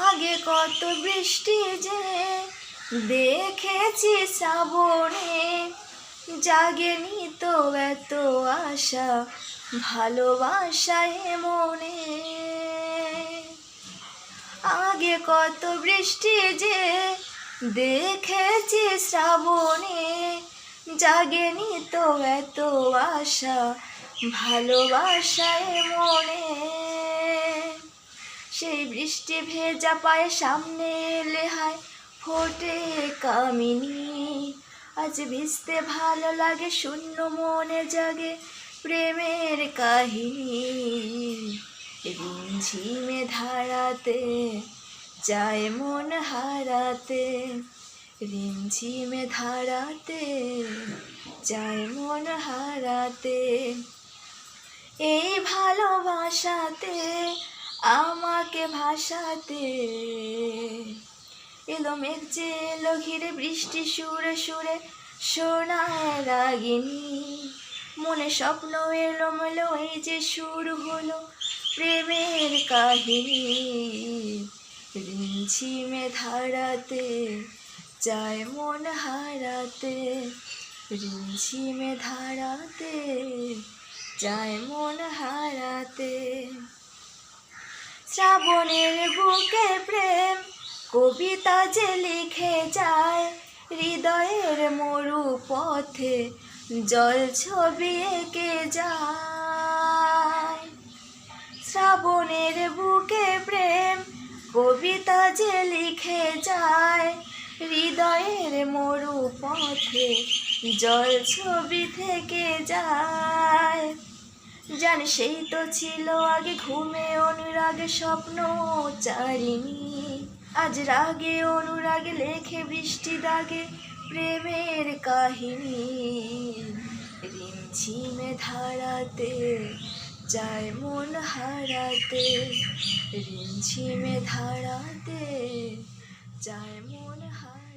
আগে কত বৃষ্টি যে দেখেছি শ্রাবণে, জাগেনি তো এত আশা ভালোবাসায় মনে। আগে কত বৃষ্টি যে দেখেছি শ্রাবণে, জাগেনি তো এত আশা ভালোবাসায় মনে। সেই বৃষ্টি ভেজা পায়ে সামনে এলে হায় ফোটে কামিনী। আজ ভিজতে ভালো লাগে শূন্য মনে জাগে প্রেমের কাহিনী। রিমঝিমে ধারাতে যায় মন হারাতে, রিমঝিমে ধারাতে যায় মন হারাতে। এই ভালোবাসাতে আমাকে ভাসাতে এলো মেঘ যে এলো ঘিরে বৃষ্টি সুরে সুরে শোনায় রাগিনী। মনে স্বপ্ন এলো মেলো এই যে শুরু হলো প্রেমের কাহিনী। রিমঝিমে ধারাতে যায় মন হারাতে, রিমঝিমে ধারাতে যায় মন হারাতে। শ্রাবণের বুকে প্রেম কবিতা যে লিখে যায়, হৃদয়ের মরু পথে জল ছবি এঁকে যায়। শ্রাবণের বুকে প্রেম কবিতা যে লিখে যায়, হৃদয়ের মরু পথে জল ছবি থেকে যায়। জানি সেই তো ছিল আগে ঘুমে অনুরাগে স্বপ্ন চারিণী। আজ রাগে অনুরাগে লেখে বৃষ্টি দাগে প্রেমের কাহিনী। রিমঝিমে ধারাতে যায় মন হারাতে, রিমঝিমে ধারাতে যায় মন হারাতে।